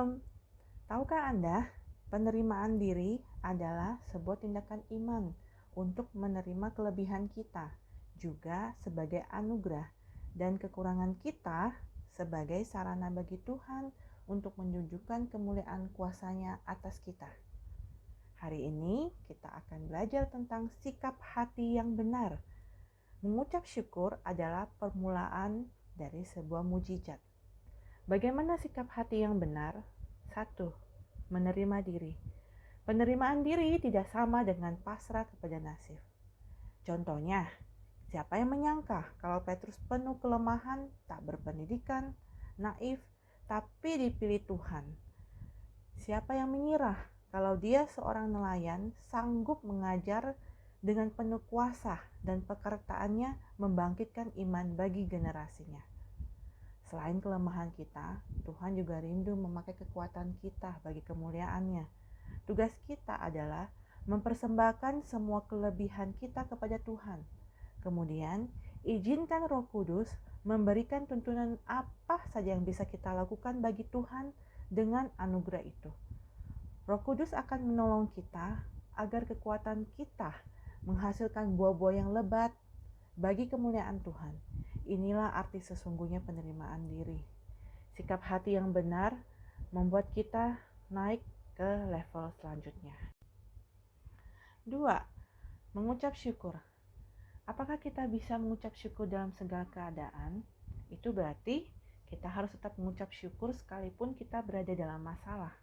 Shalom. Tahukah Anda, penerimaan diri adalah sebuah tindakan iman untuk menerima kelebihan kita, juga sebagai anugerah, dan kekurangan kita sebagai sarana bagi Tuhan untuk menunjukkan kemuliaan kuasa-Nya atas kita. Hari ini kita akan belajar tentang sikap hati yang benar. Mengucap syukur adalah permulaan dari sebuah mujizat. Bagaimana sikap hati yang benar? 1. Menerima diri. Penerimaan diri tidak sama dengan pasrah kepada nasib. Contohnya, siapa yang menyangka kalau Petrus penuh kelemahan, tak berpendidikan, naif, tapi dipilih Tuhan? Siapa yang mengira kalau dia seorang nelayan sanggup mengajar dengan penuh kuasa dan pekerjaannya membangkitkan iman bagi generasinya? Selain kelemahan kita, Tuhan juga rindu memakai kekuatan kita bagi kemuliaan-Nya. Tugas kita adalah mempersembahkan semua kelebihan kita kepada Tuhan. Kemudian, izinkan Roh Kudus memberikan tuntunan apa saja yang bisa kita lakukan bagi Tuhan dengan anugerah itu. Roh Kudus akan menolong kita agar kekuatan kita menghasilkan buah-buah yang lebat bagi kemuliaan Tuhan. Inilah arti sesungguhnya penerimaan diri. Sikap hati yang benar membuat kita naik ke level selanjutnya. 2. Mengucap syukur. Apakah kita bisa mengucap syukur dalam segala keadaan? Itu berarti kita harus tetap mengucap syukur sekalipun kita berada dalam masalah.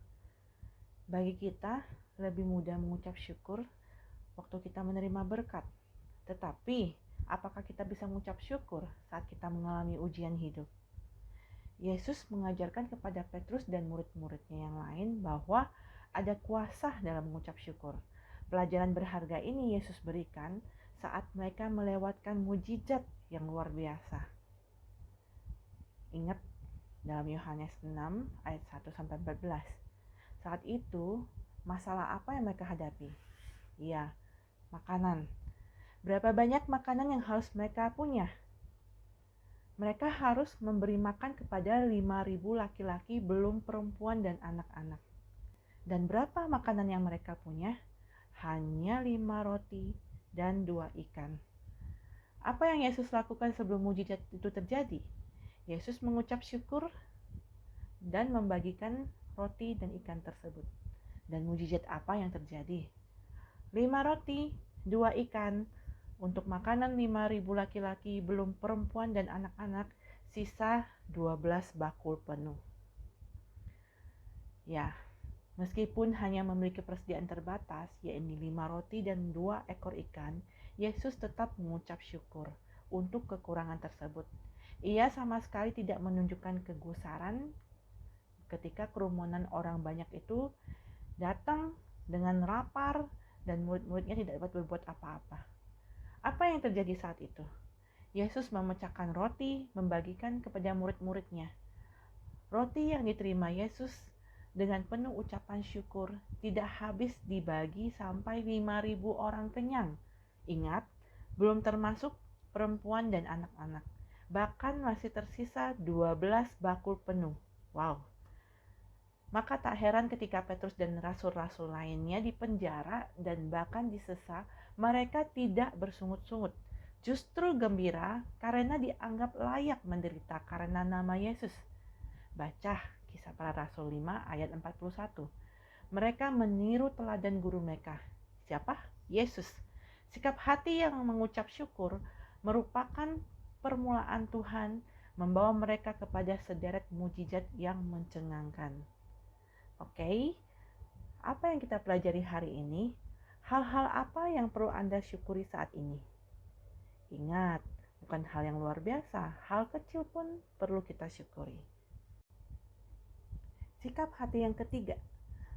Bagi kita, lebih mudah mengucap syukur waktu kita menerima berkat. Tetapi, apakah kita bisa mengucap syukur saat kita mengalami ujian hidup? Yesus mengajarkan kepada Petrus dan murid-muridnya yang lain bahwa ada kuasa dalam mengucap syukur. Pelajaran berharga ini Yesus berikan saat mereka melewatkan mujizat yang luar biasa. Ingat dalam Yohanes 6 ayat 1-14. Saat itu, masalah apa yang mereka hadapi? Iya, makanan. Berapa banyak makanan yang harus mereka punya? Mereka harus memberi makan kepada 5.000 laki-laki belum perempuan dan anak-anak. Dan berapa makanan yang mereka punya? Hanya 5 roti dan 2 ikan. Apa yang Yesus lakukan sebelum mujizat itu terjadi? Yesus mengucap syukur dan membagikan roti dan ikan tersebut. Dan mujizat apa yang terjadi? 5 roti, 2 ikan, untuk makanan 5.000 laki-laki belum perempuan dan anak-anak, sisa 12 bakul penuh. Ya, meskipun hanya memiliki persediaan terbatas, yaitu 5 roti dan 2 ekor ikan, Yesus tetap mengucap syukur untuk kekurangan tersebut. Ia sama sekali tidak menunjukkan kegusaran ketika kerumunan orang banyak itu datang dengan lapar dan murid-muridnya tidak dapat berbuat apa-apa. Apa yang terjadi saat itu? Yesus memecahkan roti, membagikan kepada murid-muridnya. Roti yang diterima Yesus dengan penuh ucapan syukur tidak habis dibagi sampai 5.000 orang kenyang. Ingat, belum termasuk perempuan dan anak-anak. Bahkan masih tersisa 12 bakul penuh. Wow. Maka tak heran ketika Petrus dan rasul-rasul lainnya dipenjara dan bahkan disesa, mereka tidak bersungut-sungut. Justru gembira karena dianggap layak menderita karena nama Yesus. Baca Kisah Para Rasul 5 ayat 41. Mereka meniru teladan guru mereka. Siapa? Yesus. Sikap hati yang mengucap syukur merupakan permulaan Tuhan membawa mereka kepada sederet mujizat yang mencengangkan. Oke, apa yang kita pelajari hari ini? Hal-hal apa yang perlu Anda syukuri saat ini? Ingat, bukan hal yang luar biasa, hal kecil pun perlu kita syukuri. Sikap hati yang ketiga,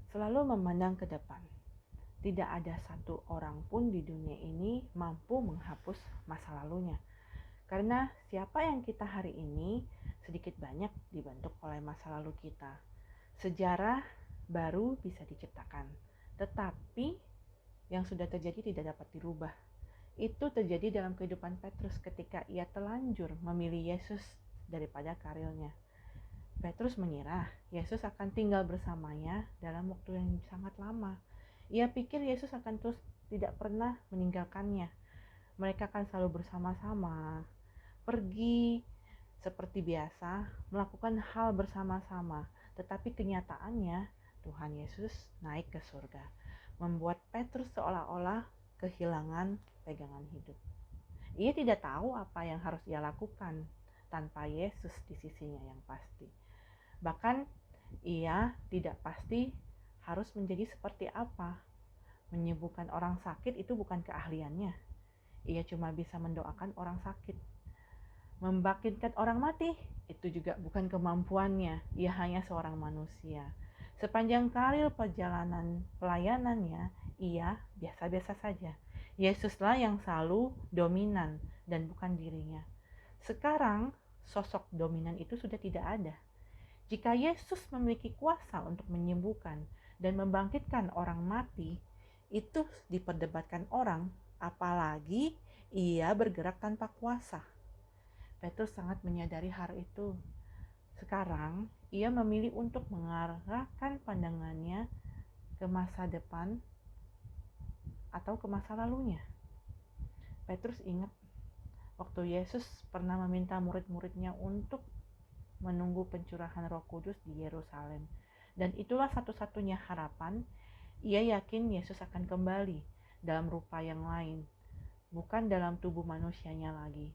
selalu memandang ke depan. Tidak ada satu orang pun di dunia ini mampu menghapus masa lalunya. Karena siapa yang kita hari ini sedikit banyak dibentuk oleh masa lalu kita. Sejarah baru bisa diciptakan, tetapi yang sudah terjadi tidak dapat dirubah. Itu terjadi dalam kehidupan Petrus ketika ia telanjur memilih Yesus daripada karirnya. Petrus mengira Yesus akan tinggal bersamanya dalam waktu yang sangat lama. Ia pikir Yesus akan terus tidak pernah meninggalkannya. Mereka akan selalu bersama-sama, pergi seperti biasa, melakukan hal bersama-sama. Tetapi kenyataannya Tuhan Yesus naik ke surga, membuat Petrus seolah-olah kehilangan pegangan hidup. Ia tidak tahu apa yang harus ia lakukan tanpa Yesus di sisinya yang pasti. Bahkan ia tidak pasti harus menjadi seperti apa. Menyembuhkan orang sakit itu bukan keahliannya. Ia cuma bisa mendoakan orang sakit. Membangkitkan orang mati itu juga bukan kemampuannya. Ia hanya seorang manusia. Sepanjang karir perjalanan pelayanannya, ia biasa-biasa saja. Yesuslah yang selalu dominan dan bukan dirinya. Sekarang sosok dominan itu sudah tidak ada. Jika Yesus memiliki kuasa untuk menyembuhkan dan membangkitkan orang mati, itu diperdebatkan orang, apalagi ia bergerak tanpa kuasa. Petrus sangat menyadari hal itu. Sekarang, ia memilih untuk mengarahkan pandangannya ke masa depan atau ke masa lalunya. Petrus ingat waktu Yesus pernah meminta murid-muridnya untuk menunggu pencurahan Roh Kudus di Yerusalem. Dan itulah satu-satunya harapan. Ia yakin Yesus akan kembali dalam rupa yang lain, bukan dalam tubuh manusianya lagi.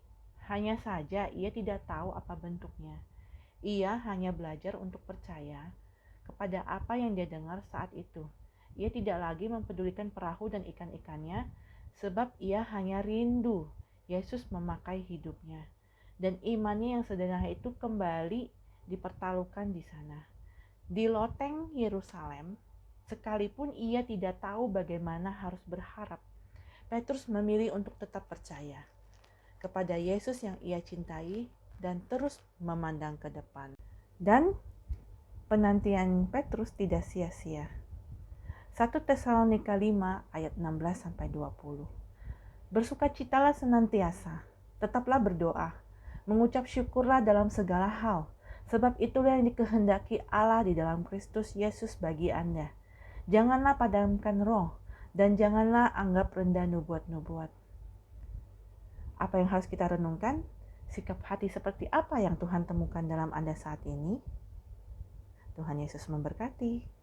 Hanya saja ia tidak tahu apa bentuknya. Ia hanya belajar untuk percaya kepada apa yang dia dengar saat itu. Ia tidak lagi mempedulikan perahu dan ikan-ikannya, sebab ia hanya rindu Yesus memakai hidupnya. Dan imannya yang sederhana itu kembali dipertaruhkan di sana. Di loteng Yerusalem, sekalipun ia tidak tahu bagaimana harus berharap, Petrus memilih untuk tetap percaya kepada Yesus yang ia cintai dan terus memandang ke depan. Dan penantian Petrus tidak sia-sia. 1 Tesalonika 5 ayat 16-20. Bersukacitalah senantiasa, tetaplah berdoa, mengucap syukurlah dalam segala hal, sebab itulah yang dikehendaki Allah di dalam Kristus Yesus bagi Anda. Janganlah padamkan roh, dan janganlah anggap rendah nubuat-nubuat. Apa yang harus kita renungkan? Sikap hati seperti apa yang Tuhan temukan dalam Anda saat ini? Tuhan Yesus memberkati.